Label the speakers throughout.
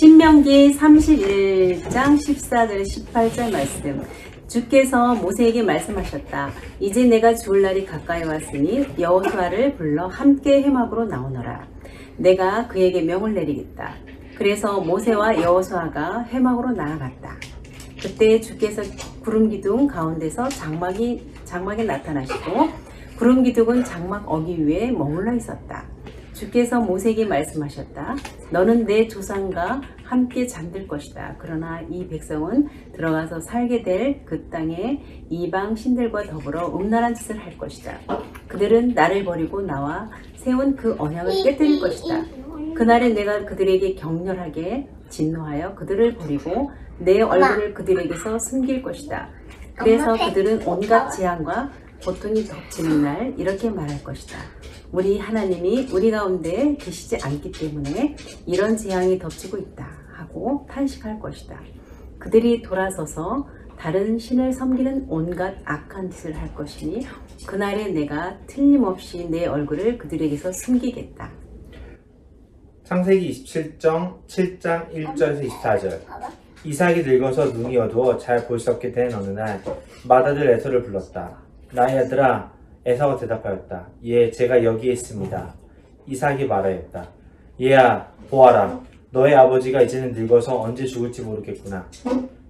Speaker 1: 신명기 31장 14절 18절 말씀. 주께서 모세에게 말씀하셨다. 이제 내가 죽을 날이 가까이 왔으니 여호수아를 불러 함께 회막으로 나오너라. 내가 그에게 명을 내리겠다. 그래서 모세와 여호수아가 회막으로 나아갔다. 그때 주께서 구름 기둥 가운데서 장막에 나타나시고 구름 기둥은 장막 어기 위에 머물러 있었다. 주께서 모세에게 말씀하셨다. 너는 내 조상과 함께 잠들 것이다. 그러나 이 백성은 들어가서 살게 될 그 땅에 이방 신들과 더불어 음란한 짓을 할 것이다. 그들은 나를 버리고 나와 세운 그 언약을 깨뜨릴 것이다. 그날에 내가 그들에게 격렬하게 진노하여 그들을 버리고 내 얼굴을 그들에게서 숨길 것이다. 그래서 그들은 온갖 재앙과 고통이 덮치는 날 이렇게 말할 것이다. 우리 하나님이 우리 가운데 계시지 않기 때문에 이런 재앙이 덮치고 있다 하고 탄식할 것이다. 그들이 돌아서서 다른 신을 섬기는 온갖 악한 짓을 할 것이니 그날에 내가 틀림없이 내 얼굴을 그들에게서 숨기겠다.
Speaker 2: 창세기 27장 1절에서 24절. 이삭이 늙어서 눈이 어두워 잘 볼 수 없게 된 어느 날 맏아들 에서를 불렀다. 나의 아들아. 에서가 대답하였다. 예, 제가 여기에 있습니다. 이삭이 말하였다. 얘야, 보아라. 너의 아버지가 이제는 늙어서 언제 죽을지 모르겠구나.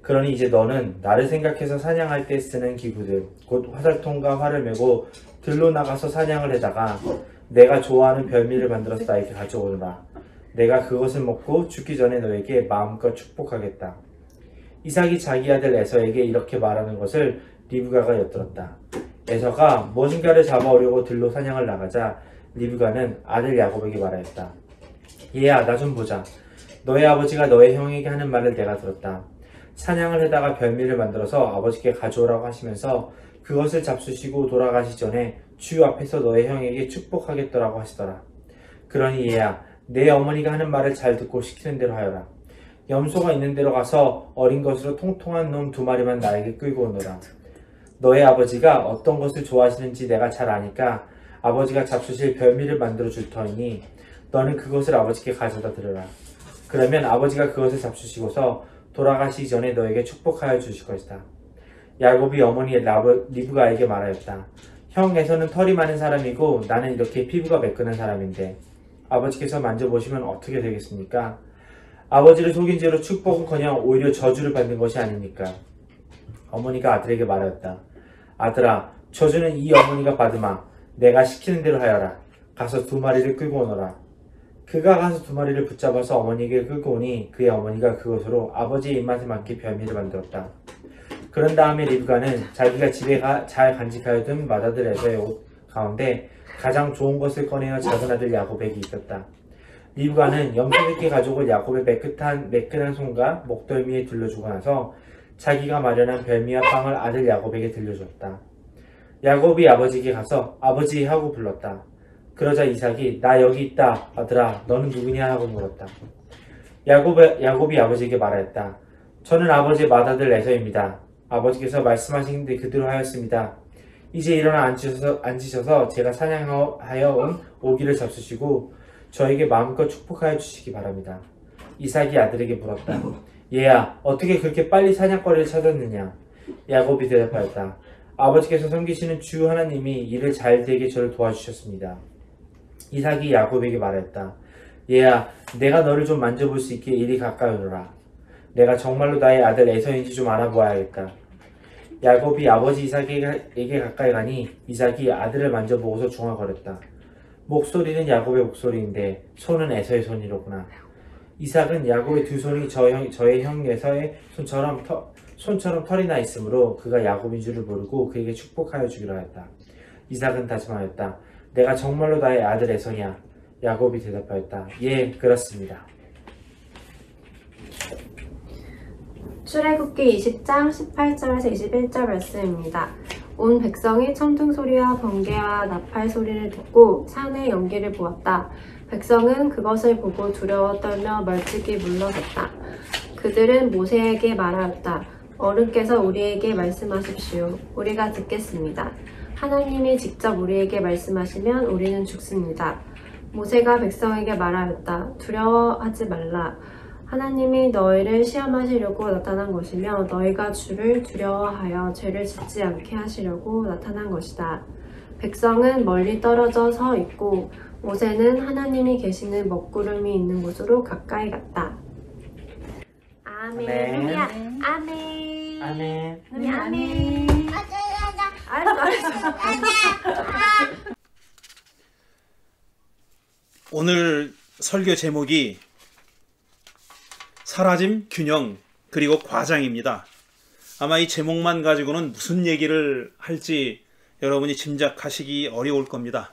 Speaker 2: 그러니 이제 너는 나를 생각해서 사냥할 때 쓰는 기구들, 곧 화살통과 활을 메고 들로 나가서 사냥을 해다가 내가 좋아하는 별미를 만들어서 나에게 가져오너라. 내가 그것을 먹고 죽기 전에 너에게 마음껏 축복하겠다. 이삭이 자기 아들 에서에게 이렇게 말하는 것을 리브가가 엿들었다. 에서가 무엇인가를 잡아오려고 들로 사냥을 나가자 리브가는 아들 야곱에게 말하였다. 얘야, 나 좀 보자. 너의 아버지가 너의 형에게 하는 말을 내가 들었다. 사냥을 해다가 별미를 만들어서 아버지께 가져오라고 하시면서 그것을 잡수시고 돌아가시 전에 주 앞에서 너의 형에게 축복하겠더라고 하시더라. 그러니 얘야, 내 어머니가 하는 말을 잘 듣고 시키는 대로 하여라. 염소가 있는 데로 가서 어린 것으로 통통한 놈 2마리만 나에게 끌고 오너라. 너의 아버지가 어떤 것을 좋아하시는지 내가 잘 아니까 아버지가 잡수실 별미를 만들어 줄 터이니 너는 그것을 아버지께 가져다 드려라. 그러면 아버지가 그것을 잡수시고서 돌아가시기 전에 너에게 축복하여 주실 것이다. 야곱이 어머니 리브가에게 말하였다. 형에서는 털이 많은 사람이고 나는 이렇게 피부가 매끈한 사람인데 아버지께서 만져보시면 어떻게 되겠습니까? 아버지를 속인 죄로 축복은커녕 오히려 저주를 받는 것이 아닙니까? 어머니가 아들에게 말하였다. 아들아, 저주는 이 어머니가 받으마. 내가 시키는 대로 하여라. 가서 2마리를 끌고 오너라. 그가 가서 2마리를 붙잡아서 어머니에게 끌고 오니 그의 어머니가 그것으로 아버지의 입맛에 맞게 별미를 만들었다. 그런 다음에 리브가는 자기가 집에 잘 간직하여 둔 맏아들 에서의 옷 가운데 가장 좋은 것을 꺼내어 작은 아들 야곱에게 입혔다. 리브가는 염소새끼 가족을 야곱의 매끈한 손과 목덜미에 들려주고 나서 자기가 마련한 별미와 빵을 아들 야곱에게 들려줬다. 야곱이 아버지에게 가서 아버지 하고 불렀다. 그러자 이삭이 나 여기 있다 아들아 너는 누구냐 하고 물었다. 야곱이 아버지에게 말하였다. 저는 아버지의 맏아들 에서입니다. 아버지께서 말씀하신 데 그대로 하였습니다. 이제 일어나 앉으셔서 제가 사냥하여 온 오기를 잡수시고 저에게 마음껏 축복하여 주시기 바랍니다. 이삭이 아들에게 물었다. 얘야, 어떻게 그렇게 빨리 사냥거리를 찾았느냐? 야곱이 대답하였다. 아버지께서 섬기시는 주 하나님이 일을 잘 되게 저를 도와주셨습니다. 이삭이 야곱에게 말했다. 얘야, 내가 너를 좀 만져볼 수 있게 이리 가까이 오너라. 내가 정말로 나의 아들 에서인지 좀 알아보아야겠다. 야곱이 아버지 이삭에게 가까이 가니 이삭이 아들을 만져보고서 중얼거렸다. 목소리는 야곱의 목소리인데 손은 에서의 손이로구나. 이삭은 야곱의 2 손이 저의 형 에서의 손처럼 털이 나 있으므로 그가 야곱인 줄을 모르고 그에게 축복하여 주기로 하였다. 이삭은 다짐하였다. 내가 정말로 나의 아들 에서냐? 야곱이 대답하였다. 예, 그렇습니다.
Speaker 3: 출애굽기 20장 18절에서 21절 말씀입니다. 온 백성이 천둥 소리와 번개와 나팔 소리를 듣고 산의 연기를 보았다. 백성은 그것을 보고 두려워 떨며 멀찍이 물러섰다. 그들은 모세에게 말하였다. 어른께서 우리에게 말씀하십시오. 우리가 듣겠습니다. 하나님이 직접 우리에게 말씀하시면 우리는 죽습니다. 모세가 백성에게 말하였다. 두려워하지 말라. 하나님이 너희를 시험하시려고 나타난 것이며 너희가 주를 두려워하여 죄를 짓지 않게 하시려고 나타난 것이다. 백성은 멀리 떨어져 서 있고 모세는 하나님이 계시는 먹구름이 있는 곳으로 가까이 갔다. 아멘.
Speaker 2: 아멘.
Speaker 3: 루미야, 아멘.
Speaker 2: 아멘.
Speaker 3: 루미 아멘. 알았어.
Speaker 4: 오늘 설교 제목이 사라짐, 균형, 그리고 과장입니다. 아마 이 제목만 가지고는 무슨 얘기를 할지 여러분이 짐작하시기 어려울 겁니다.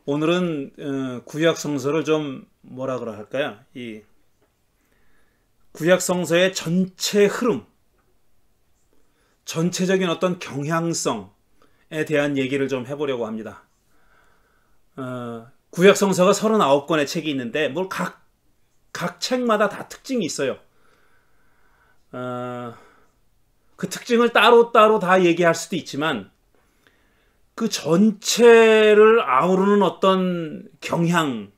Speaker 4: 오늘은 구약 성서를 좀 뭐라 그러 할까요? 이 구약 성서의 전체 흐름, 전체적인 어떤 경향성에 대한 얘기를 좀 해보려고 합니다. 구약 성서가 39권의 책이 있는데 뭘 각 책마다 다 특징이 있어요. 그 특징을 따로따로 다 얘기할 수도 있지만 그 전체를 아우르는 어떤 경향,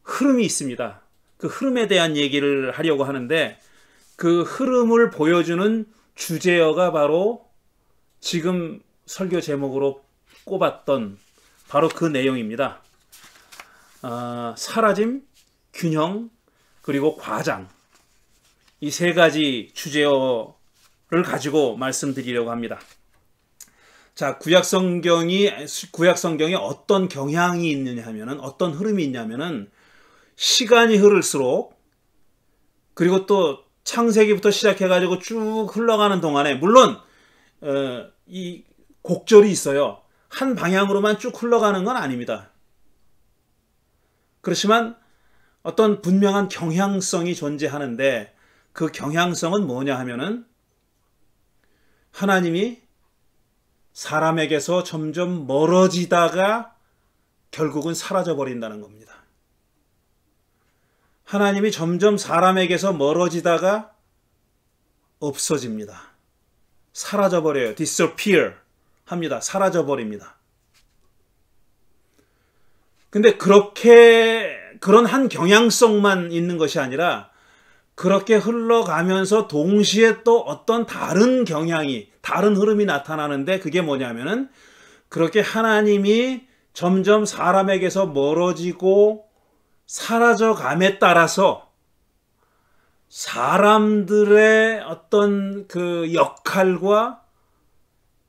Speaker 4: 흐름이 있습니다. 그 흐름에 대한 얘기를 하려고 하는데 그 흐름을 보여주는 주제어가 바로 지금 설교 제목으로 꼽았던 바로 그 내용입니다. 사라짐, 균형, 그리고 과장, 이 세 가지 주제어를 가지고 말씀드리려고 합니다. 자, 구약 성경이 어떤 경향이 있느냐 하면은, 어떤 흐름이 있냐면은 시간이 흐를수록, 그리고 또 창세기부터 시작해가지고 쭉 흘러가는 동안에 물론 이 곡절이 있어요. 한 방향으로만 쭉 흘러가는 건 아닙니다. 그렇지만 어떤 분명한 경향성이 존재하는데 그 경향성은 뭐냐 하면은 하나님이 사람에게서 점점 멀어지다가 결국은 사라져 버린다는 겁니다. 하나님이 점점 사람에게서 멀어지다가 없어집니다. 사라져 버려요. disappear 합니다. 사라져 버립니다. 근데 그런 한 경향성만 있는 것이 아니라 그렇게 흘러가면서 동시에 또 어떤 다른 경향이, 다른 흐름이 나타나는데 그게 뭐냐면은 그렇게 하나님이 점점 사람에게서 멀어지고 사라져감에 따라서 사람들의 어떤 그 역할과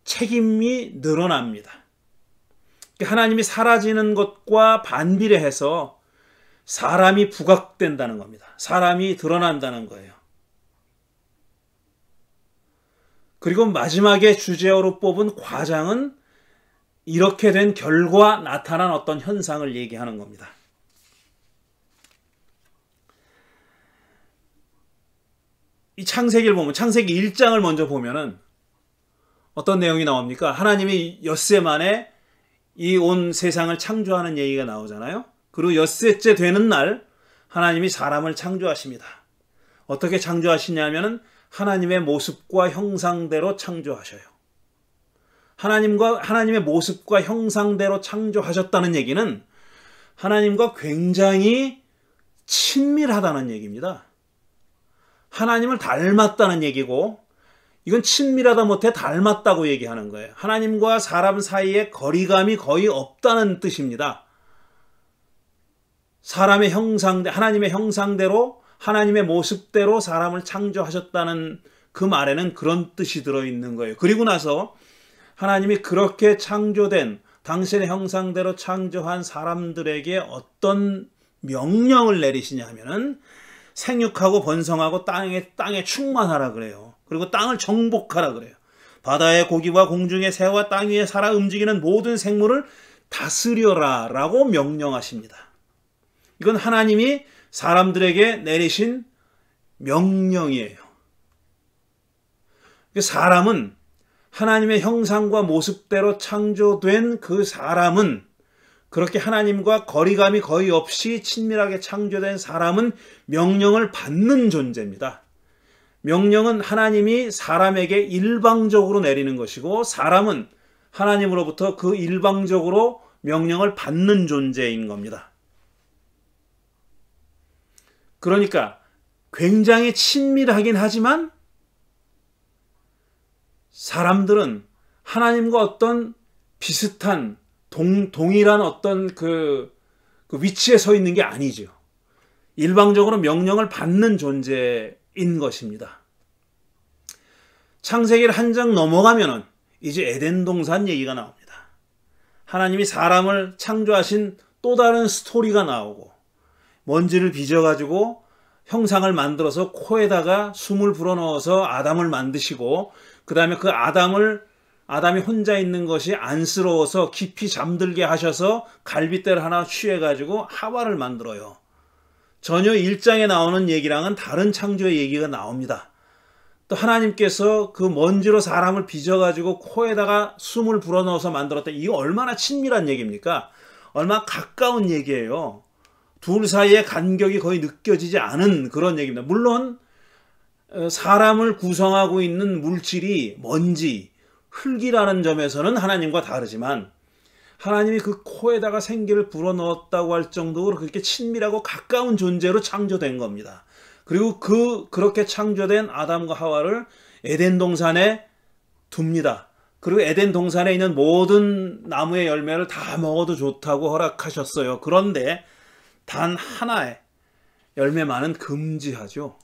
Speaker 4: 책임이 늘어납니다. 하나님이 사라지는 것과 반비례해서 사람이 부각된다는 겁니다. 사람이 드러난다는 거예요. 그리고 마지막에 주제어로 뽑은 과장은 이렇게 된 결과 나타난 어떤 현상을 얘기하는 겁니다. 이 창세기를 보면, 창세기 1장을 먼저 보면은 어떤 내용이 나옵니까? 하나님이 엿새 만에 이 온 세상을 창조하는 얘기가 나오잖아요. 그리고 엿새째 되는 날 하나님이 사람을 창조하십니다. 어떻게 창조하시냐면은 하나님의 모습과 형상대로 창조하셔요. 하나님의 모습과 형상대로 창조하셨다는 얘기는 하나님과 굉장히 친밀하다는 얘기입니다. 하나님을 닮았다는 얘기고, 이건 친밀하다 못해 닮았다고 얘기하는 거예요. 하나님과 사람 사이에 거리감이 거의 없다는 뜻입니다. 하나님의 형상대로, 하나님의 모습대로 사람을 창조하셨다는 그 말에는 그런 뜻이 들어있는 거예요. 그리고 나서 하나님이 그렇게 창조된, 당신의 형상대로 창조한 사람들에게 어떤 명령을 내리시냐 하면은 생육하고 번성하고 땅에 충만하라 그래요. 그리고 땅을 정복하라 그래요. 바다의 고기와 공중의 새와 땅 위에 살아 움직이는 모든 생물을 다스려라 라고 명령하십니다. 이건 하나님이 사람들에게 내리신 명령이에요. 사람은 하나님의 형상과 모습대로 창조된 그 사람은, 그렇게 하나님과 거리감이 거의 없이 친밀하게 창조된 사람은 명령을 받는 존재입니다. 명령은 하나님이 사람에게 일방적으로 내리는 것이고, 사람은 하나님으로부터 그 일방적으로 명령을 받는 존재인 겁니다. 그러니까 굉장히 친밀하긴 하지만 사람들은 하나님과 어떤 비슷한 동일한 어떤 그 위치에 서 있는 게 아니죠. 일방적으로 명령을 받는 존재인 것입니다. 창세기를 한 장 넘어가면은 이제 에덴 동산 얘기가 나옵니다. 하나님이 사람을 창조하신 또 다른 스토리가 나오고 먼지를 빚어가지고 형상을 만들어서 코에다가 숨을 불어넣어서 아담을 만드시고 그 다음에 그 아담이 혼자 있는 것이 안쓰러워서 깊이 잠들게 하셔서 갈빗대를 하나 취해가지고 하와를 만들어요. 전혀 1장에 나오는 얘기랑은 다른 창조의 얘기가 나옵니다. 또 하나님께서 그 먼지로 사람을 빚어가지고 코에다가 숨을 불어넣어서 만들었다. 이거 얼마나 친밀한 얘기입니까? 얼마나 가까운 얘기예요. 둘 사이의 간격이 거의 느껴지지 않은 그런 얘기입니다. 물론 사람을 구성하고 있는 물질이 먼지, 흙이라는 점에서는 하나님과 다르지만 하나님이 그 코에다가 생기를 불어넣었다고 할 정도로 그렇게 친밀하고 가까운 존재로 창조된 겁니다. 그리고 그렇게 창조된 아담과 하와를 에덴 동산에 둡니다. 그리고 에덴 동산에 있는 모든 나무의 열매를 다 먹어도 좋다고 허락하셨어요. 그런데 단 하나의 열매만은 금지하죠.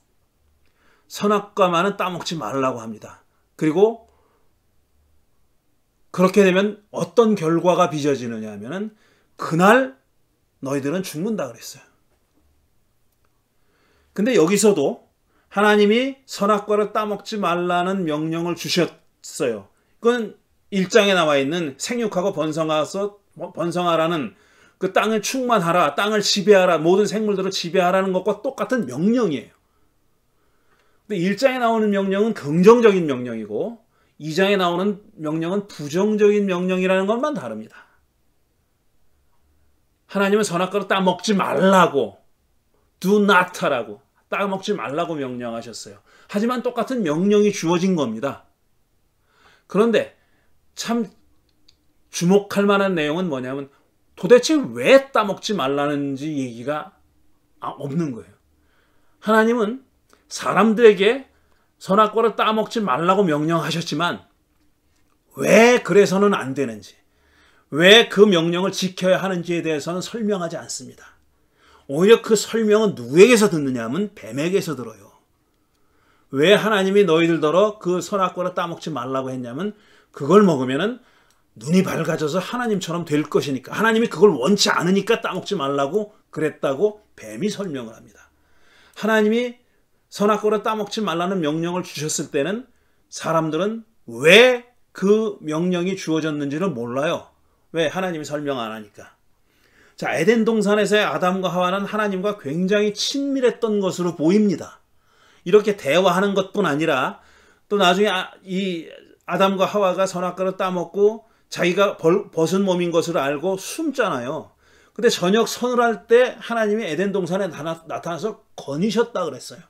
Speaker 4: 선악과만은 따먹지 말라고 합니다. 그리고 그렇게 되면 어떤 결과가 빚어지느냐 하면은 그날 너희들은 죽는다 그랬어요. 근데 여기서도 하나님이 선악과를 따먹지 말라는 명령을 주셨어요. 그건 1장에 나와 있는 생육하고 번성하라는 그 땅을 충만하라, 땅을 지배하라, 모든 생물들을 지배하라는 것과 똑같은 명령이에요. 근데 1장에 나오는 명령은 긍정적인 명령이고 2장에 나오는 명령은 부정적인 명령이라는 것만 다릅니다. 하나님은 선악과를 따먹지 말라고, do not 하라고, 따먹지 말라고 명령하셨어요. 하지만 똑같은 명령이 주어진 겁니다. 그런데 참 주목할 만한 내용은 뭐냐면 도대체 왜 따먹지 말라는지 얘기가 없는 거예요. 하나님은 사람들에게 선악과를 따먹지 말라고 명령하셨지만 왜 그래서는 안 되는지, 왜 그 명령을 지켜야 하는지에 대해서는 설명하지 않습니다. 오히려 그 설명은 누구에게서 듣느냐 하면 뱀에게서 들어요. 왜 하나님이 너희들더러 그 선악과를 따먹지 말라고 했냐면 그걸 먹으면은 눈이 밝아져서 하나님처럼 될 것이니까, 하나님이 그걸 원치 않으니까 따먹지 말라고 그랬다고 뱀이 설명을 합니다. 하나님이 선악과를 따먹지 말라는 명령을 주셨을 때는 사람들은 왜 그 명령이 주어졌는지를 몰라요. 왜? 하나님이 설명 안 하니까. 자, 에덴 동산에서의 아담과 하와는 하나님과 굉장히 친밀했던 것으로 보입니다. 이렇게 대화하는 것뿐 아니라 또 나중에 이 아담과 하와가 선악과를 따먹고 자기가 벗은 몸인 것을 알고 숨잖아요. 근데 저녁 서늘할 때 하나님이 에덴 동산에 나타나서 거니셨다 그랬어요.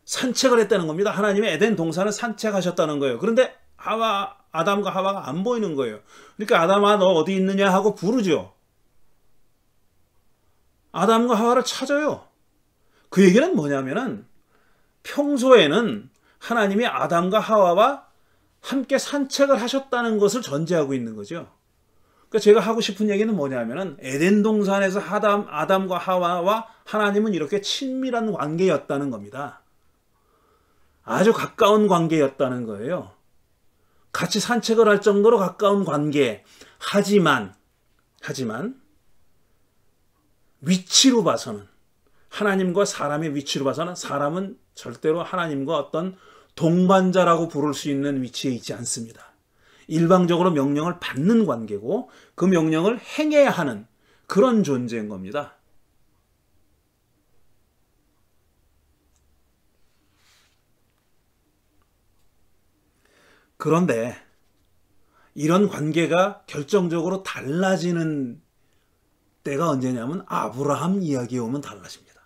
Speaker 4: 산책을 했다는 겁니다. 하나님이 에덴 동산을 산책하셨다는 거예요. 그런데 아담과 하와가 안 보이는 거예요. 그러니까 아담아 너 어디 있느냐 하고 부르죠. 아담과 하와를 찾아요. 그 얘기는 뭐냐면은 평소에는 하나님이 아담과 하와와 함께 산책을 하셨다는 것을 전제하고 있는 거죠. 그러니까 제가 하고 싶은 얘기는 뭐냐면은 에덴 동산에서 아담과 하와와 하나님은 이렇게 친밀한 관계였다는 겁니다. 아주 가까운 관계였다는 거예요. 같이 산책을 할 정도로 가까운 관계. 하지만 위치로 봐서는, 하나님과 사람의 위치로 봐서는 사람은 절대로 하나님과 어떤 동반자라고 부를 수 있는 위치에 있지 않습니다. 일방적으로 명령을 받는 관계고 그 명령을 행해야 하는 그런 존재인 겁니다. 그런데 이런 관계가 결정적으로 달라지는 때가 언제냐면 아브라함 이야기에 오면 달라집니다.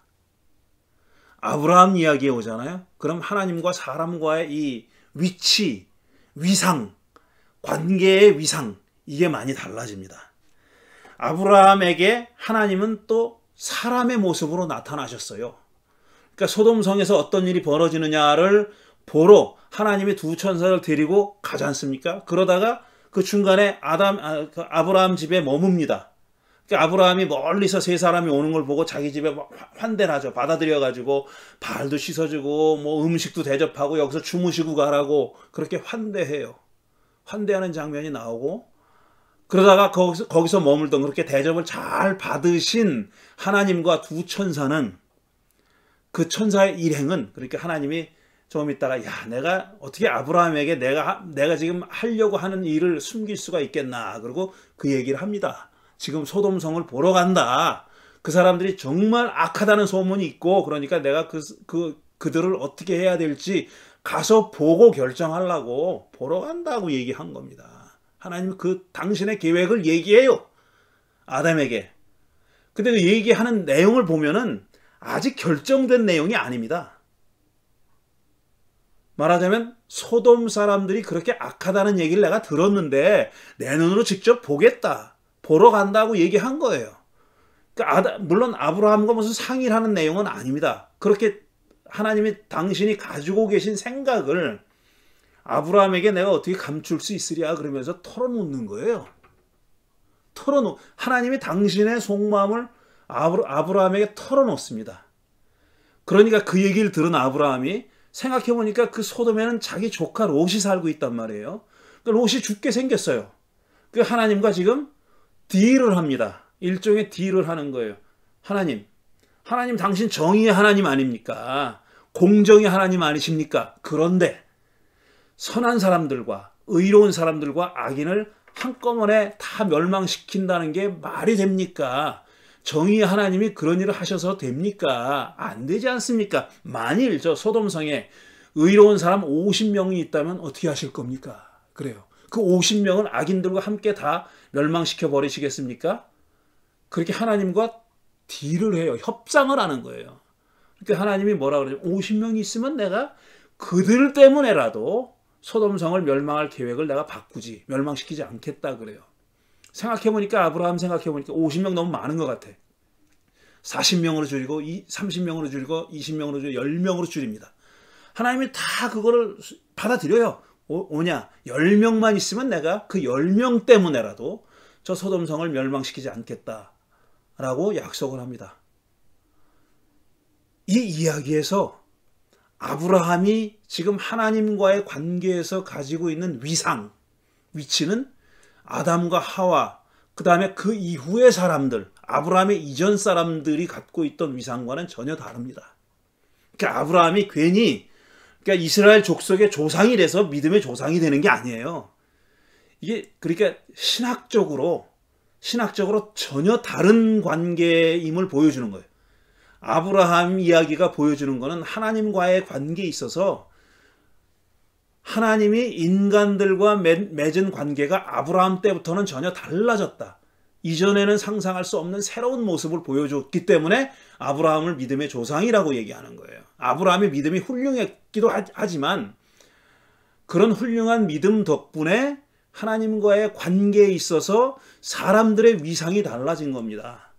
Speaker 4: 아브라함 이야기에 오잖아요. 그럼 하나님과 사람과의 이 위치, 위상, 관계의 위상, 이게 많이 달라집니다. 아브라함에게 하나님은 또 사람의 모습으로 나타나셨어요. 그러니까 소돔성에서 어떤 일이 벌어지느냐를 보러 하나님이 두 천사를 데리고 가지 않습니까? 그러다가 그 중간에 아브라함 집에 머뭅니다. 그러니까 아브라함이 멀리서 세 사람이 오는 걸 보고 자기 집에 환대를 하죠. 받아들여가지고 발도 씻어주고 뭐 음식도 대접하고 여기서 주무시고 가라고 그렇게 환대해요. 환대하는 장면이 나오고, 그러다가 거기서 머물던 그렇게 대접을 잘 받으신 하나님과 두 천사는, 그 천사의 일행은, 그러니까 하나님이 좀 있다가 내가 어떻게 아브라함에게 내가 지금 하려고 하는 일을 숨길 수가 있겠나, 그리고 그 얘기를 합니다. 지금 소돔성을 보러 간다. 그 사람들이 정말 악하다는 소문이 있고, 그러니까 내가 그들을 어떻게 해야 될지 가서 보고 결정하려고 보러 간다고 얘기한 겁니다. 하나님은 당신의 계획을 얘기해요. 아담에게. 근데 그 얘기하는 내용을 보면은 아직 결정된 내용이 아닙니다. 말하자면 소돔 사람들이 그렇게 악하다는 얘기를 내가 들었는데 내 눈으로 직접 보겠다. 보러 간다고 얘기한 거예요. 그러니까 물론 아브라함과 무슨 상의를 하는 내용은 아닙니다. 그렇게 하나님이 당신이 가지고 계신 생각을 아브라함에게 내가 어떻게 감출 수 있으랴 그러면서 털어놓는 거예요. 하나님이 당신의 속마음을 아브라함에게 털어놓습니다. 그러니까 그 얘기를 들은 아브라함이 생각해보니까 그 소돔에는 자기 조카 롯이 살고 있단 말이에요. 그러니까 롯이 죽게 생겼어요. 그 하나님과 지금 딜을 합니다. 일종의 딜을 하는 거예요. 하나님 당신 정의의 하나님 아닙니까? 공정의 하나님 아니십니까? 그런데 선한 사람들과 의로운 사람들과 악인을 한꺼번에 다 멸망시킨다는 게 말이 됩니까? 정의의 하나님이 그런 일을 하셔서 됩니까? 안 되지 않습니까? 만일 저 소돔성에 의로운 사람 50명이 있다면 어떻게 하실 겁니까? 그래요. 그 50명은 악인들과 함께 다 멸망시켜 버리시겠습니까? 그렇게 하나님과 딜을 해요. 협상을 하는 거예요. 그러니까 하나님이 뭐라 그러죠? 50명이 있으면 내가 그들 때문에라도 소돔성을 멸망할 계획을 내가 바꾸지, 멸망시키지 않겠다 그래요. 생각해보니까 아브라함 생각해보니까 50명 너무 많은 것 같아. 40명으로 줄이고 30명으로 줄이고 20명으로 줄이고 10명으로 줄입니다. 하나님이 다 그거를 받아들여요. 10명만 있으면 내가 그 10명 때문에라도 저 소돔성을 멸망시키지 않겠다라고 약속을 합니다. 이 이야기에서 아브라함이 지금 하나님과의 관계에서 가지고 있는 위치는 아담과 하와, 그 다음에 그 이후의 사람들, 아브라함의 이전 사람들이 갖고 있던 위상과는 전혀 다릅니다. 그러니까 아브라함이 괜히 이스라엘 족속의 조상이 돼서 믿음의 조상이 되는 게 아니에요. 이게 그러니까 신학적으로 전혀 다른 관계임을 보여주는 거예요. 아브라함 이야기가 보여주는 것은 하나님과의 관계에 있어서 하나님이 인간들과 맺은 관계가 아브라함 때부터는 전혀 달라졌다. 이전에는 상상할 수 없는 새로운 모습을 보여줬기 때문에 아브라함을 믿음의 조상이라고 얘기하는 거예요. 아브라함의 믿음이 훌륭했기도 하지만 그런 훌륭한 믿음 덕분에 하나님과의 관계에 있어서 사람들의 위상이 달라진 겁니다.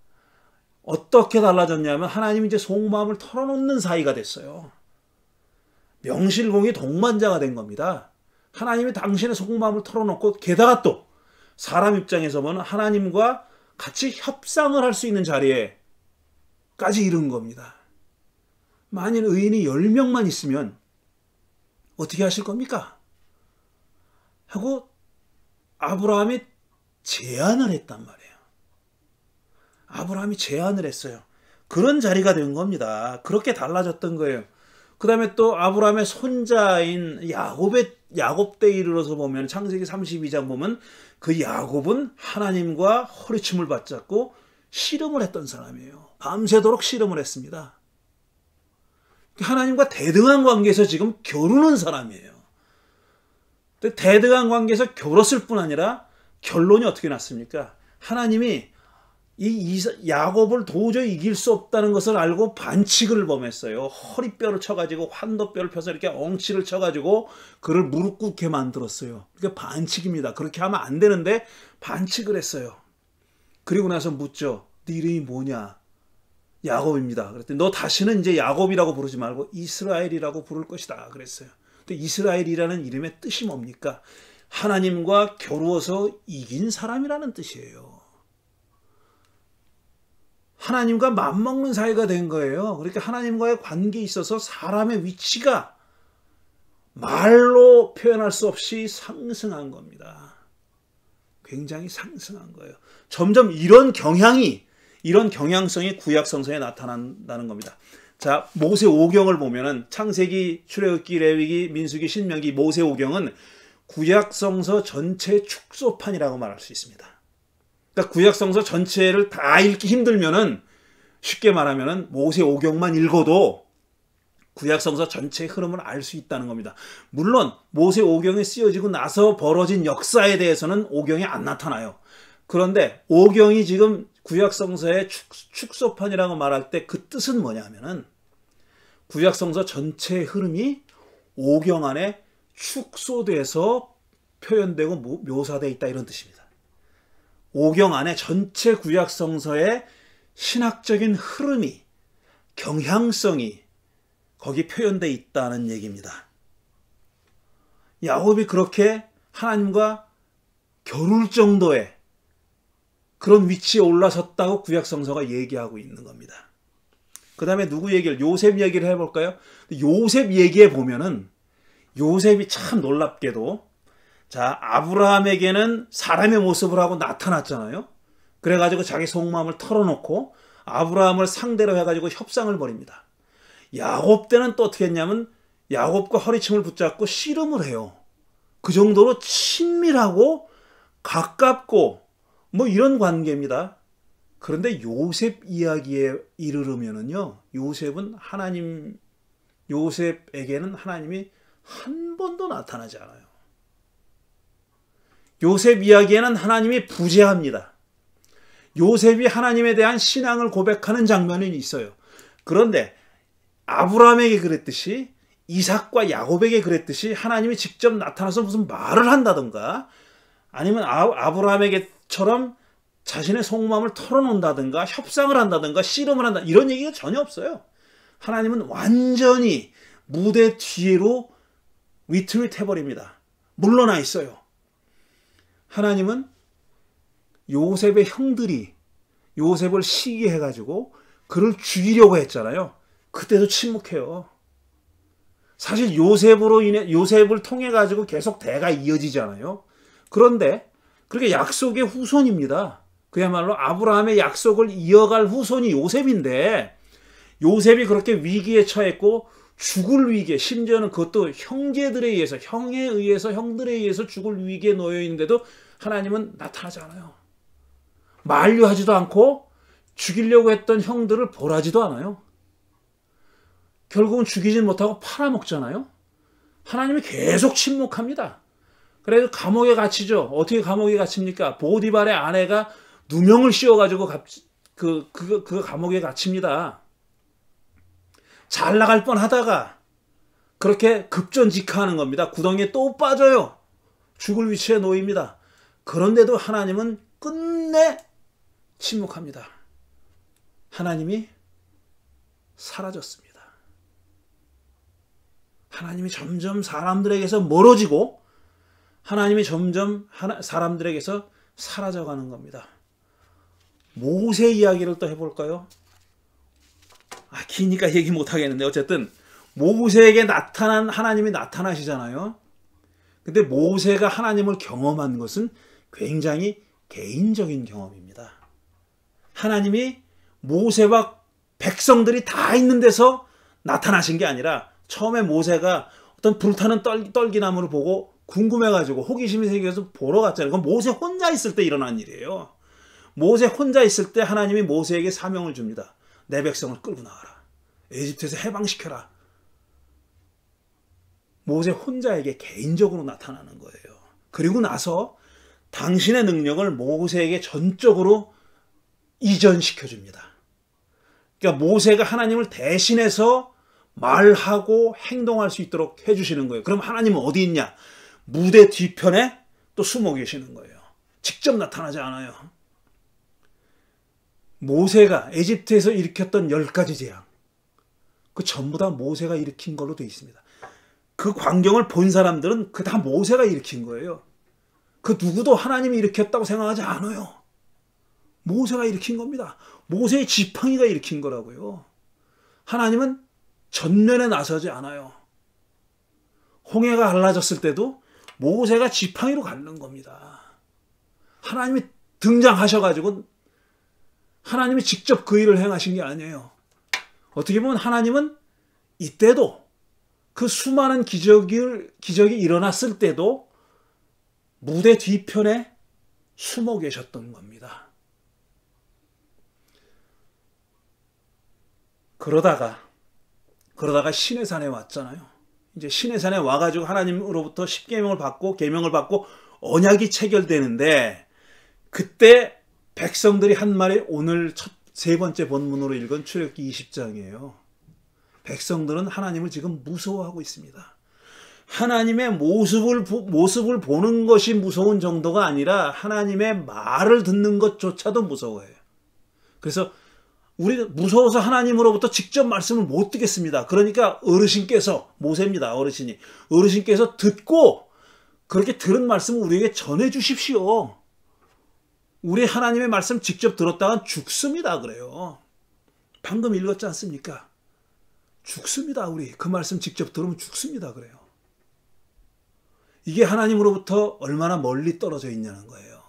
Speaker 4: 어떻게 달라졌냐면 하나님이 이제 속마음을 털어놓는 사이가 됐어요. 명실공히 동반자가 된 겁니다. 하나님이 당신의 속마음을 털어놓고 게다가 또 사람 입장에서 보면 하나님과 같이 협상을 할 수 있는 자리에까지 이른 겁니다. 만일 의인이 10명만 있으면 어떻게 하실 겁니까? 하고 아브라함이 제안을 했단 말이에요. 아브라함이 제안을 했어요. 그런 자리가 된 겁니다. 그렇게 달라졌던 거예요. 그 다음에 또 아브라함의 손자인 야곱 때 이르러서 보면 창세기 32장 보면 그 야곱은 하나님과 허리춤을 받잡고 씨름을 했던 사람이에요. 밤새도록 씨름을 했습니다. 하나님과 대등한 관계에서 지금 겨루는 사람이에요. 대등한 관계에서 겨뤘을 뿐 아니라 결론이 어떻게 났습니까? 하나님이 야곱을 도저히 이길 수 없다는 것을 알고 반칙을 범했어요. 허리뼈를 쳐가지고 환도뼈를 펴서 이렇게 엉치를 쳐가지고 그를 무릎 꿇게 만들었어요. 그게 반칙입니다. 그렇게 하면 안 되는데 반칙을 했어요. 그리고 나서 묻죠. 네 이름이 뭐냐? 야곱입니다. 그랬더니 너 다시는 이제 야곱이라고 부르지 말고 이스라엘이라고 부를 것이다 그랬어요. 근데 이스라엘이라는 이름의 뜻이 뭡니까? 하나님과 겨루어서 이긴 사람이라는 뜻이에요. 하나님과 맞먹는 사이가 된 거예요. 그러니까 하나님과의 관계에 있어서 사람의 위치가 말로 표현할 수 없이 상승한 겁니다. 굉장히 상승한 거예요. 점점 이런 경향성이 구약 성서에 나타난다는 겁니다. 자, 모세 오경을 보면은 창세기, 출애굽기, 레위기, 민수기, 신명기, 모세 오경은 구약 성서 전체의 축소판이라고 말할 수 있습니다. 그러니까 구약 성서 전체를 다 읽기 힘들면은 쉽게 말하면은 모세 오경만 읽어도 구약 성서 전체의 흐름을 알 수 있다는 겁니다. 물론 모세 오경이 쓰여지고 나서 벌어진 역사에 대해서는 오경이 안 나타나요. 그런데 오경이 지금 구약 성서의 축소판이라고 말할 때 그 뜻은 뭐냐면은 구약 성서 전체의 흐름이 오경 안에 축소돼서 표현되고 묘사되어 있다 이런 뜻입니다. 오경 안에 전체 구약 성서의 신학적인 흐름이 경향성이 거기 표현되어 있다는 얘기입니다. 야곱이 그렇게 하나님과 겨룰 정도의 그런 위치에 올라섰다고 구약 성서가 얘기하고 있는 겁니다. 그 다음에 누구 얘기를 요셉 얘기를 해볼까요? 요셉 얘기에 보면은 요셉이 참 놀랍게도 자 아브라함에게는 사람의 모습을 하고 나타났잖아요. 그래가지고 자기 속마음을 털어놓고 아브라함을 상대로 해가지고 협상을 벌입니다. 야곱 때는 또 어떻게 했냐면 야곱과 허리춤을 붙잡고 씨름을 해요. 그 정도로 친밀하고 가깝고 뭐 이런 관계입니다. 그런데 요셉 이야기에 이르르면은요, 요셉에게는 하나님이 한 번도 나타나지 않아요. 요셉 이야기에는 하나님이 부재합니다. 요셉이 하나님에 대한 신앙을 고백하는 장면이 있어요. 그런데 아브라함에게 그랬듯이 이삭과 야곱에게 그랬듯이 하나님이 직접 나타나서 무슨 말을 한다든가 아니면 아브라함에게처럼 자신의 속마음을 털어놓는다든가 협상을 한다든가 씨름을 한다 이런 얘기가 전혀 없어요. 하나님은 완전히 무대 뒤로 위트릿해버립니다. 물러나 있어요. 하나님은 요셉의 형들이 요셉을 시기해가지고 그를 죽이려고 했잖아요. 그때도 침묵해요. 사실 요셉을 통해 가지고 계속 대가 이어지잖아요. 그런데 그렇게 약속의 후손입니다. 그야말로 아브라함의 약속을 이어갈 후손이 요셉인데 요셉이 그렇게 위기에 처했고 죽을 위기에 심지어는 그것도 형제들에 의해서 형들에 의해서 죽을 위기에 놓여 있는데도 하나님은 나타나지 않아요. 만류하지도 않고 죽이려고 했던 형들을 벌하지도 않아요. 결국은 죽이진 못하고 팔아먹잖아요. 하나님이 계속 침묵합니다. 그래서 감옥에 갇히죠. 어떻게 감옥에 갇힙니까? 보디발의 아내가 누명을 씌워가지고 그 감옥에 갇힙니다. 잘 나갈 뻔하다가 그렇게 급전직하하는 겁니다. 구덩이에 또 빠져요. 죽을 위치에 놓입니다. 그런데도 하나님은 끝내 침묵합니다. 하나님이 사라졌습니다. 하나님이 점점 사람들에게서 멀어지고 하나님이 점점 사람들에게서 사라져가는 겁니다. 모세 이야기를 또 해볼까요? 기니까 얘기 못하겠는데 어쨌든 모세에게 하나님이 나타나시잖아요. 근데 모세가 하나님을 경험한 것은 굉장히 개인적인 경험입니다. 하나님이 모세와 백성들이 다 있는 데서 나타나신 게 아니라 처음에 모세가 어떤 불타는 떨기나무를 보고 궁금해가지고 호기심이 생겨서 보러 갔잖아요. 그건 모세 혼자 있을 때 일어난 일이에요. 모세 혼자 있을 때 하나님이 모세에게 사명을 줍니다. 내 백성을 끌고 나와라. 에집트에서 해방시켜라. 모세 혼자에게 개인적으로 나타나는 거예요. 그리고 나서 당신의 능력을 모세에게 전적으로 이전시켜줍니다. 그러니까 모세가 하나님을 대신해서 말하고 행동할 수 있도록 해주시는 거예요. 그럼 하나님은 어디 있냐? 무대 뒤편에 또 숨어 계시는 거예요. 직접 나타나지 않아요. 모세가 에집트에서 일으켰던 10가지 재앙, 그 전부 다 모세가 일으킨 걸로 되어 있습니다. 그 광경을 본 사람들은 그 다 모세가 일으킨 거예요. 그 누구도 하나님이 일으켰다고 생각하지 않아요. 모세가 일으킨 겁니다. 모세의 지팡이가 일으킨 거라고요. 하나님은 전면에 나서지 않아요. 홍해가 갈라졌을 때도 모세가 지팡이로 가는 겁니다. 하나님이 등장하셔가지고 하나님이 직접 그 일을 행하신 게 아니에요. 어떻게 보면 하나님은 이때도 그 수많은 기적이 일어났을 때도 무대 뒤편에 숨어 계셨던 겁니다. 그러다가 시내산에 왔잖아요. 이제 시내산에 와가지고 하나님으로부터 십계명을 받고 계명을 받고 언약이 체결되는데, 그때 백성들이 한 말이 오늘 세 번째 본문으로 읽은 출애굽기 20장이에요. 백성들은 하나님을 지금 무서워하고 있습니다. 하나님의 모습을 보는 것이 무서운 정도가 아니라 하나님의 말을 듣는 것조차도 무서워해요. 그래서 우리 무서워서 하나님으로부터 직접 말씀을 못 듣겠습니다. 그러니까 어르신께서, 모세입니다. 어르신께서 듣고 그렇게 들은 말씀을 우리에게 전해 주십시오. 우리 하나님의 말씀 직접 들었다간 죽습니다. 그래요. 방금 읽었지 않습니까? 죽습니다. 우리 그 말씀 직접 들으면 죽습니다. 그래요. 이게 하나님으로부터 얼마나 멀리 떨어져 있냐는 거예요.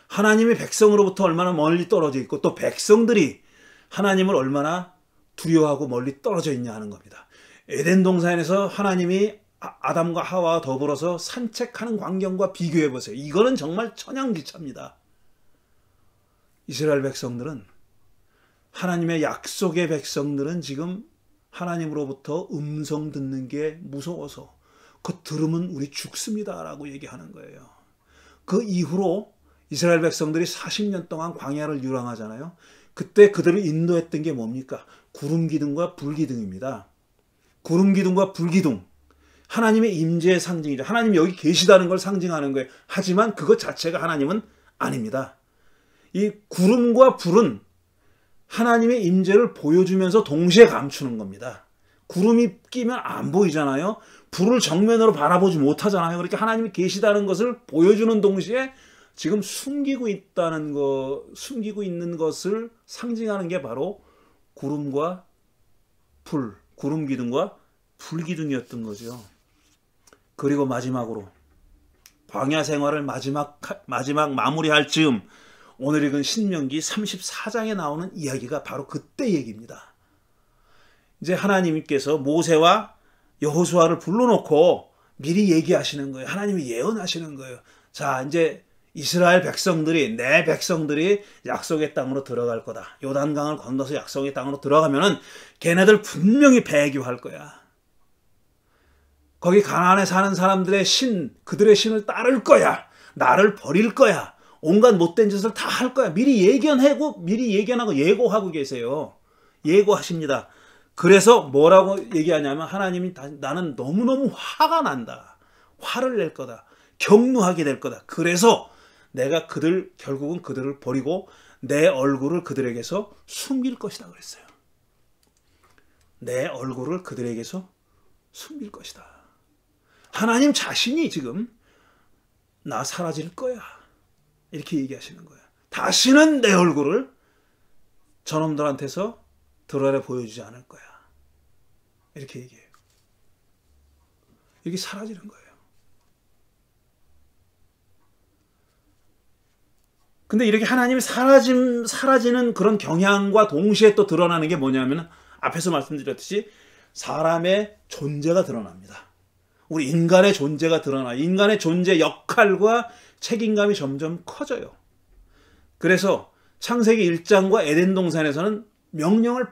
Speaker 4: 하나님의 백성으로부터 얼마나 멀리 떨어져 있고, 또 백성들이 하나님을 얼마나 두려워하고 멀리 떨어져 있냐 하는 겁니다. 에덴 동산에서 하나님이 아담과 하와와 더불어서 산책하는 광경과 비교해 보세요. 이거는 정말 천양지차입니다. 이스라엘 백성들은, 하나님의 약속의 백성들은 지금 하나님으로부터 음성 듣는 게 무서워서 그 들으면 우리 죽습니다 라고 얘기하는 거예요. 그 이후로 이스라엘 백성들이 40년 동안 광야를 유랑하잖아요. 그때 그들을 인도했던 게 뭡니까? 구름기둥과 불기둥입니다. 구름기둥과 불기둥, 하나님의 임재의 상징이죠. 하나님이 여기 계시다는 걸 상징하는 거예요. 하지만 그것 자체가 하나님은 아닙니다. 이 구름과 불은 하나님의 임재를 보여주면서 동시에 감추는 겁니다. 구름이 끼면 안 보이잖아요. 불을 정면으로 바라보지 못하잖아요. 그러니까 하나님이 계시다는 것을 보여주는 동시에 지금 숨기고 있는 것을 상징하는 게 바로 구름과 불, 구름 기둥과 불 기둥이었던 거죠. 그리고 마지막으로 광야 생활을 마지막 마무리할 즈음, 오늘 읽은 신명기 34장에 나오는 이야기가 바로 그때 얘기입니다. 이제 하나님께서 모세와 여호수아를 불러놓고 미리 얘기하시는 거예요. 하나님이 예언하시는 거예요. 자, 이제 이스라엘 백성들이, 내 백성들이 약속의 땅으로 들어갈 거다. 요단강을 건너서 약속의 땅으로 들어가면은 걔네들 분명히 배교할 거야. 거기 가나안에 사는 사람들의 그들의 신을 따를 거야. 나를 버릴 거야. 온갖 못된 짓을 다 할 거야. 미리 예견하고 예고하고 계세요. 예고하십니다. 그래서 뭐라고 얘기하냐면, 하나님이 나는 너무너무 화가 난다. 화를 낼 거다. 격노하게 될 거다. 그래서 내가 결국은 그들을 버리고 내 얼굴을 그들에게서 숨길 것이다 그랬어요. 내 얼굴을 그들에게서 숨길 것이다. 하나님 자신이 지금 나 사라질 거야. 이렇게 얘기하시는 거예요. 다시는 내 얼굴을 저놈들한테서 드러내 보여주지 않을 거야. 이렇게 얘기해요. 이게 사라지는 거예요. 근데 이렇게 하나님이 사라지는 그런 경향과 동시에 또 드러나는 게 뭐냐면, 앞에서 말씀드렸듯이 사람의 존재가 드러납니다. 우리 인간의 존재가 드러나요. 인간의 존재, 역할과 책임감이 점점 커져요. 그래서 창세기 1장과 에덴 동산에서는 명령을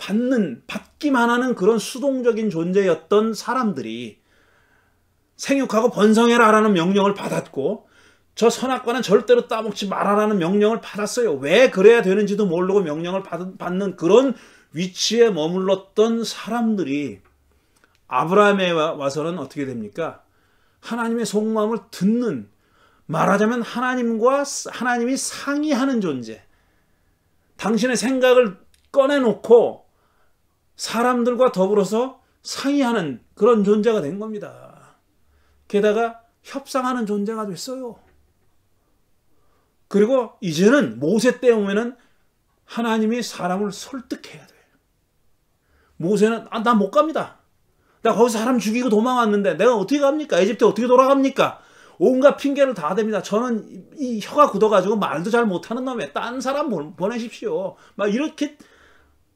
Speaker 4: 받기만 하는 그런 수동적인 존재였던 사람들이 생육하고 번성해라라는 명령을 받았고, 저 선악과는 절대로 따먹지 말아라는 명령을 받았어요. 왜 그래야 되는지도 모르고 명령을 받는 그런 위치에 머물렀던 사람들이 아브라함에 와서는 어떻게 됩니까? 하나님의 속마음을 듣는, 말하자면 하나님이 상의하는 존재, 당신의 생각을 꺼내놓고 사람들과 더불어서 상의하는 그런 존재가 된 겁니다. 게다가 협상하는 존재가 됐어요. 그리고 이제는 모세 때 오면은 하나님이 사람을 설득해야 돼요. 모세는 나 못 갑니다. 나 거기서 사람 죽이고 도망왔는데 내가 어떻게 갑니까? 에집트 어떻게 돌아갑니까? 온갖 핑계를 다 댑니다. 저는 이 혀가 굳어가지고 말도 잘 못하는 놈에 딴 사람 보내십시오. 막 이렇게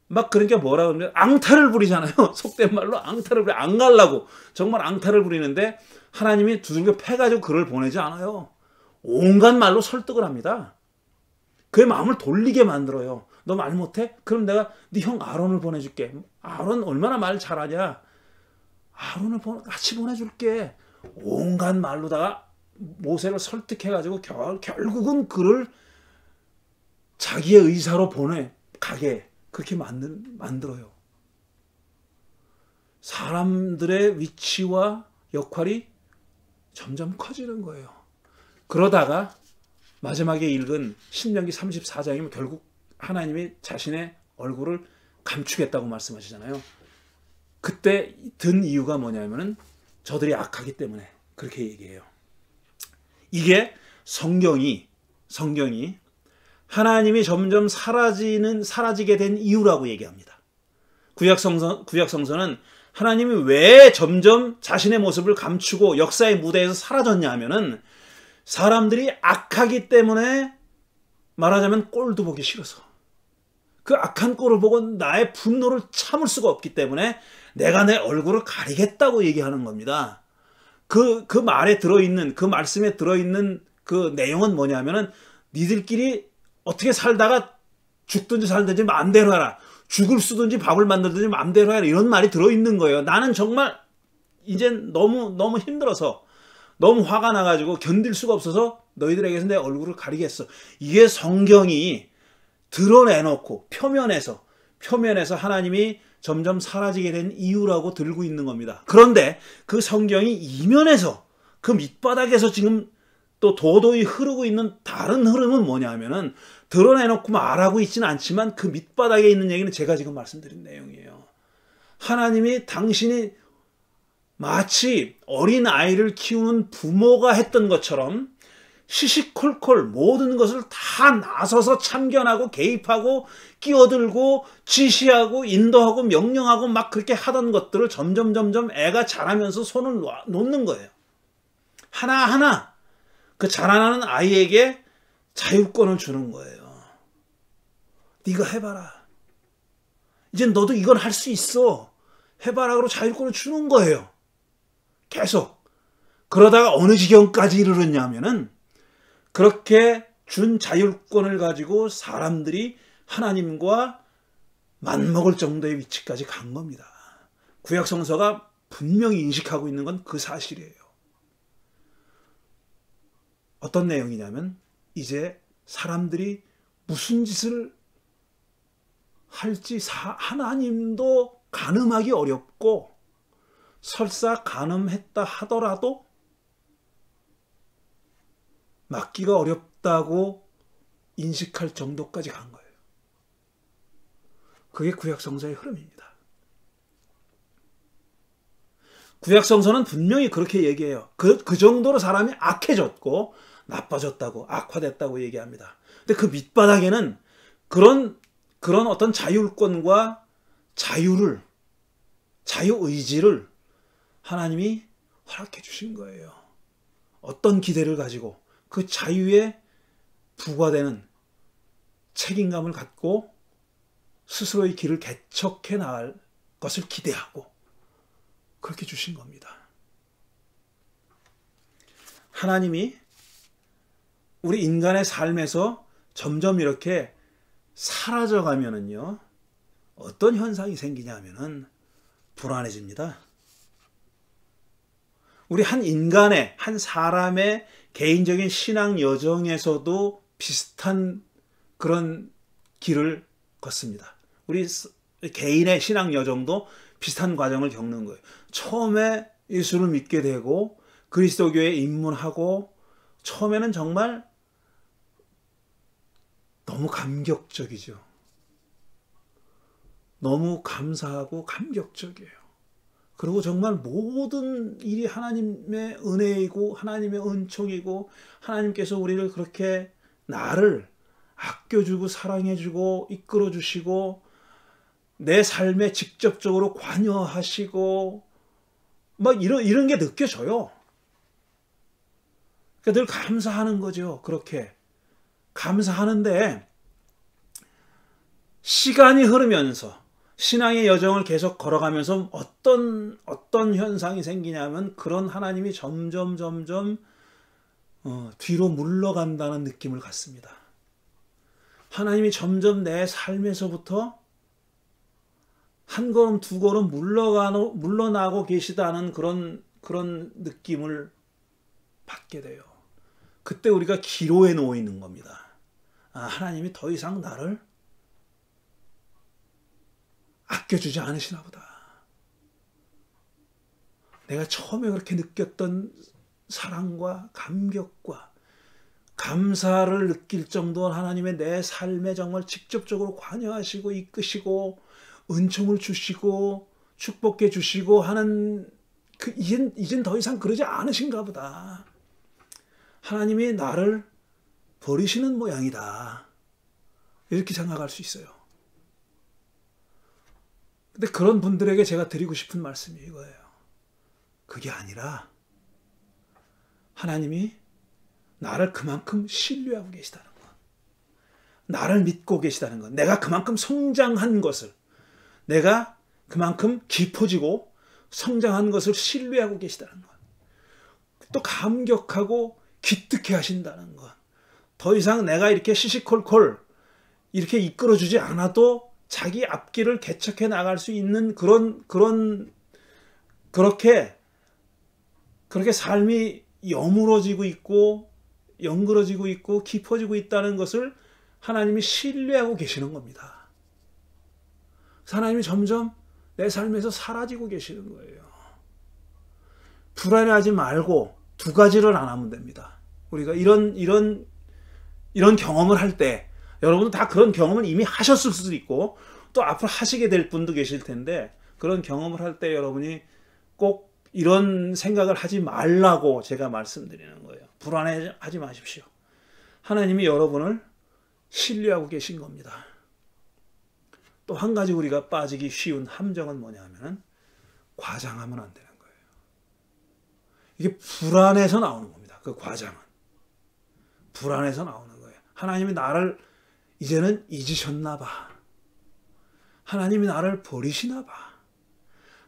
Speaker 4: 막 그러니까 뭐라 그러면 앙탈을 부리잖아요. 속된 말로 앙탈을 부리 안 가려고 정말 앙탈을 부리는데 하나님이 두들겨 패가지고 그를 보내지 않아요. 온갖 말로 설득을 합니다. 그의 마음을 돌리게 만들어요. 너 말 못해? 그럼 내가 네 형 아론을 보내줄게. 아론 얼마나 말 잘하냐? 아론을 같이 보내줄게. 온갖 말로다가 모세를 설득해가지고 결국은 그를 자기의 의사로 가게 그렇게 만들어요. 사람들의 위치와 역할이 점점 커지는 거예요. 그러다가 마지막에 읽은 신명기 34장이면 결국 하나님이 자신의 얼굴을 감추겠다고 말씀하시잖아요. 그때 든 이유가 뭐냐면은 저들이 악하기 때문에 그렇게 얘기해요. 이게 성경이 하나님이 점점 사라지게 된 이유라고 얘기합니다. 구약성서는 하나님이 왜 점점 자신의 모습을 감추고 역사의 무대에서 사라졌냐 하면은 사람들이 악하기 때문에 말하자면 꼴도 보기 싫어서 그 악한 꼴을 보고 나의 분노를 참을 수가 없기 때문에 내가 내 얼굴을 가리겠다고 얘기하는 겁니다. 그 말에 들어있는 그 말씀에 들어있는 그 내용은 뭐냐면은 니들끼리 어떻게 살다가 죽든지 살든지 마음대로 해라. 죽을 쓰든지 밥을 만들든지 마음대로 해라. 이런 말이 들어있는 거예요. 나는 정말 이젠 너무 힘들어서 너무 화가 나가지고 견딜 수가 없어서 너희들에게서 내 얼굴을 가리겠어. 이게 성경이 드러내놓고 표면에서 하나님이 점점 사라지게 된 이유라고 들고 있는 겁니다. 그런데 그 성경이 이면에서 그 밑바닥에서 지금 또 도도히 흐르고 있는 다른 흐름은 뭐냐 하면은 드러내놓고 말하고 있지는 않지만 그 밑바닥에 있는 얘기는 제가 지금 말씀드린 내용이에요. 하나님이 당신이 마치 어린 아이를 키우는 부모가 했던 것처럼 시시콜콜 모든 것을 다 나서서 참견하고 개입하고 끼어들고 지시하고 인도하고 명령하고 막 그렇게 하던 것들을 점점 애가 자라면서 손을 놓는 거예요. 하나하나 그 자라나는 아이에게 자유권을 주는 거예요. 네가 해봐라. 이젠 너도 이건 할 수 있어. 해봐라. 그러고 자유권을 주는 거예요. 계속. 그러다가 어느 지경까지 이르렀냐면은 그렇게 준 자율권을 가지고 사람들이 하나님과 맞먹을 정도의 위치까지 간 겁니다. 구약성서가 분명히 인식하고 있는 건 그 사실이에요. 어떤 내용이냐면 이제 사람들이 무슨 짓을 할지 하나님도 가늠하기 어렵고 설사 가늠했다 하더라도 막기가 어렵다고 인식할 정도까지 간 거예요. 그게 구약성서의 흐름입니다. 구약성서는 분명히 그렇게 얘기해요. 그 정도로 사람이 악해졌고 나빠졌다고 악화됐다고 얘기합니다. 근데 그 밑바닥에는 그런 어떤 자율권과 자유의지를 하나님이 허락해 주신 거예요. 어떤 기대를 가지고 그 자유에 부과되는 책임감을 갖고 스스로의 길을 개척해 나갈 것을 기대하고 그렇게 주신 겁니다. 하나님이 우리 인간의 삶에서 점점 이렇게 사라져가면은요, 어떤 현상이 생기냐 하면은 불안해집니다. 우리 한 인간의, 한 사람의 개인적인 신앙 여정에서도 비슷한 그런 길을 걷습니다. 우리 개인의 신앙 여정도 비슷한 과정을 겪는 거예요. 처음에 예수를 믿게 되고 그리스도교에 입문하고 처음에는 정말 너무 감격적이죠. 너무 감사하고 감격적이에요. 그리고 정말 모든 일이 하나님의 은혜이고 하나님의 은총이고 하나님께서 우리를 그렇게 나를 아껴주고 사랑해주고 이끌어주시고 내 삶에 직접적으로 관여하시고 막 이런 게 느껴져요. 그러니까 늘 감사하는 거죠. 그렇게 감사하는데 시간이 흐르면서 신앙의 여정을 계속 걸어가면서 어떤 현상이 생기냐면 그런 하나님이 점점 뒤로 물러간다는 느낌을 갖습니다. 하나님이 점점 내 삶에서부터 한 걸음 두 걸음 물러나고 계시다는 그런 느낌을 받게 돼요. 그때 우리가 기로에 놓이는 겁니다. 하나님이 더 이상 나를 아껴주지 않으시나 보다. 내가 처음에 그렇게 느꼈던 사랑과 감격과 감사를 느낄 정도로 하나님의 내 삶에 정말 직접적으로 관여하시고 이끄시고 은총을 주시고 축복해 주시고 하는 이젠 더 이상 그러지 않으신가 보다. 하나님이 나를 버리시는 모양이다. 이렇게 생각할 수 있어요. 근데 그런 분들에게 제가 드리고 싶은 말씀이 이거예요. 그게 아니라 하나님이 나를 그만큼 신뢰하고 계시다는 것. 나를 믿고 계시다는 것. 내가 그만큼 성장한 것을, 내가 그만큼 깊어지고 성장한 것을 신뢰하고 계시다는 것. 또 감격하고 기특해 하신다는 것. 더 이상 내가 이렇게 시시콜콜 이렇게 이끌어주지 않아도 자기 앞길을 개척해 나갈 수 있는 그렇게 삶이 여물어지고 있고 연그러지고 있고 깊어지고 있다는 것을 하나님이 신뢰하고 계시는 겁니다. 하나님이 점점 내 삶에서 사라지고 계시는 거예요. 불안해하지 말고 두 가지를 안 하면 됩니다. 우리가 이런 경험을 할 때 여러분도 다 그런 경험을 이미 하셨을 수도 있고 또 앞으로 하시게 될 분도 계실 텐데 그런 경험을 할 때 여러분이 꼭 이런 생각을 하지 말라고 제가 말씀드리는 거예요. 불안해하지 마십시오. 하나님이 여러분을 신뢰하고 계신 겁니다. 또 한 가지 우리가 빠지기 쉬운 함정은 뭐냐면 과장하면 안 되는 거예요. 이게 불안해서 나오는 겁니다. 그 과장은. 불안해서 나오는 거예요. 하나님이 나를 이제는 잊으셨나 봐. 하나님이 나를 버리시나 봐.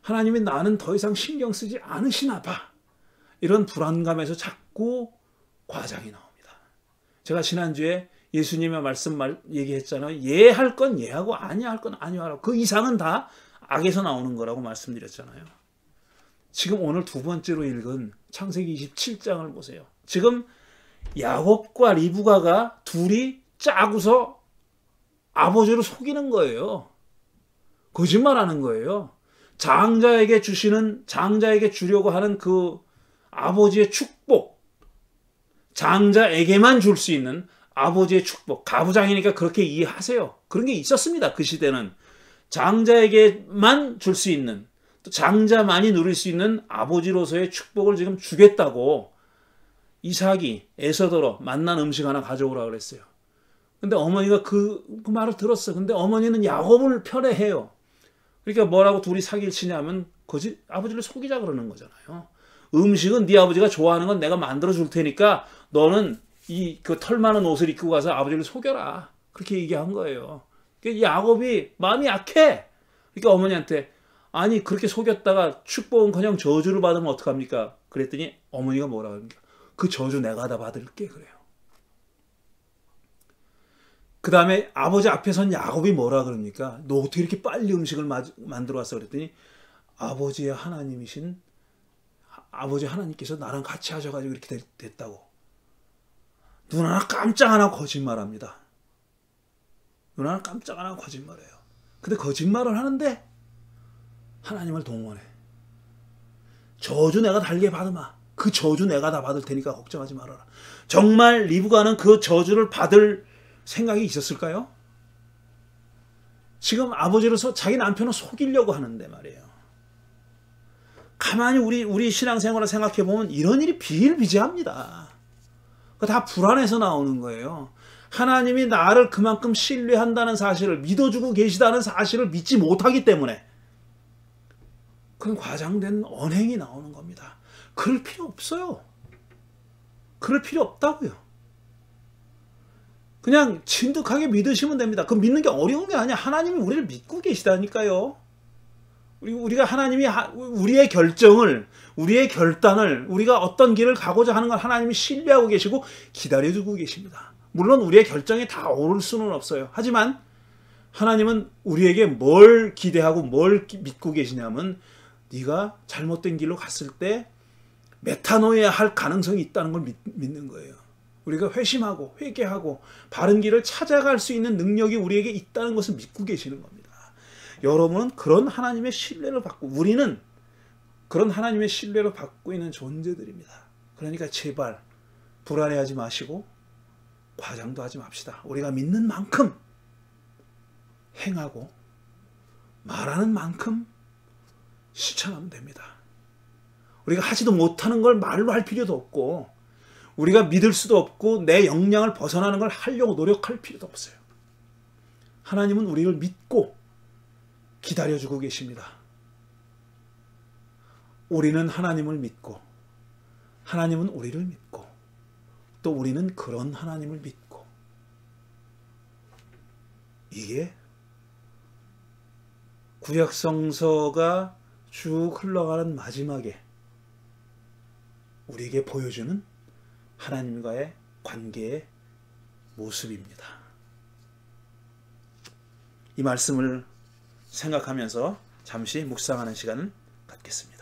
Speaker 4: 하나님이 나는 더 이상 신경 쓰지 않으시나 봐. 이런 불안감에서 자꾸 과장이 나옵니다. 제가 지난주에 예수님의 말씀 얘기했잖아요. 예 할 건 예하고 아니 할 건 아니하라고. 그 이상은 다 악에서 나오는 거라고 말씀드렸잖아요. 지금 오늘 두 번째로 읽은 창세기 27장을 보세요. 지금 야곱과 리브가가 둘이 짜고서 아버지를 속이는 거예요. 거짓말하는 거예요. 장자에게 주려고 하는 그 아버지의 축복, 장자에게만 줄 수 있는 아버지의 축복, 가부장이니까 그렇게 이해하세요. 그런 게 있었습니다. 그 시대는 장자에게만 줄 수 있는, 또 장자만이 누릴 수 있는 아버지로서의 축복을 지금 주겠다고 이삭이 에서더러 맛난 음식 하나 가져오라 그랬어요. 근데 어머니가 그 말을 들었어. 근데 어머니는 야곱을 편애해요. 그러니까 뭐라고 둘이 사기를 치냐면 아버지를 속이자 그러는 거잖아요. 음식은 네 아버지가 좋아하는 건 내가 만들어 줄 테니까 너는 그 털 많은 옷을 입고 가서 아버지를 속여라. 그렇게 얘기한 거예요. 그러니까 야곱이 마음이 약해. 그러니까 어머니한테 아니 그렇게 속였다가 축복은커녕 저주를 받으면 어떡합니까? 그랬더니 어머니가 뭐라 그러니까 그 저주 내가 다 받을게 그래요. 그 다음에 아버지 앞에 선 야곱이 뭐라 그럽니까? 너 어떻게 이렇게 빨리 음식을 만들어 왔어? 그랬더니 아버지 하나님께서 나랑 같이 하셔가지고 이렇게 됐다고. 눈 하나 깜짝 안 하고 거짓말합니다. 눈 하나 깜짝 안 하고 거짓말해요. 근데 거짓말을 하는데 하나님을 동원해. 저주 내가 달게 받으마. 그 저주 내가 다 받을 테니까 걱정하지 말아라. 정말 리브가는 그 저주를 받을 생각이 있었을까요? 지금 아버지로서 자기 남편을 속이려고 하는데 말이에요. 가만히 우리 신앙생활을 생각해 보면 이런 일이 비일비재합니다. 그거 다 불안해서 나오는 거예요. 하나님이 나를 그만큼 신뢰한다는 사실을, 믿어주고 계시다는 사실을 믿지 못하기 때문에 그런 과장된 언행이 나오는 겁니다. 그럴 필요 없어요. 그럴 필요 없다고요. 그냥 진득하게 믿으시면 됩니다. 그 믿는 게 어려운 게 아니야. 하나님이 우리를 믿고 계시다니까요. 우리가 하나님이 우리의 결정을, 우리의 결단을, 우리가 어떤 길을 가고자 하는 걸 하나님이 신뢰하고 계시고 기다려주고 계십니다. 물론 우리의 결정에 다 오를 수는 없어요. 하지만 하나님은 우리에게 뭘 기대하고 뭘 믿고 계시냐면 네가 잘못된 길로 갔을 때 메타노해야 할 가능성이 있다는 걸 믿는 거예요. 우리가 회심하고 회개하고 바른 길을 찾아갈 수 있는 능력이 우리에게 있다는 것을 믿고 계시는 겁니다. 여러분은 그런 하나님의 신뢰를 받고, 우리는 그런 하나님의 신뢰를 받고 있는 존재들입니다. 그러니까 제발 불안해하지 마시고 과장도 하지 맙시다. 우리가 믿는 만큼 행하고 말하는 만큼 실천하면 됩니다. 우리가 하지도 못하는 걸 말로 할 필요도 없고, 우리가 믿을 수도 없고, 내 역량을 벗어나는 걸 하려고 노력할 필요도 없어요. 하나님은 우리를 믿고 기다려주고 계십니다. 우리는 하나님을 믿고, 하나님은 우리를 믿고, 또 우리는 그런 하나님을 믿고, 이게 구약성서가 쭉 흘러가는 마지막에 우리에게 보여주는 하나님과의 관계의 모습입니다. 이 말씀을 생각하면서 잠시 묵상하는 시간을 갖겠습니다.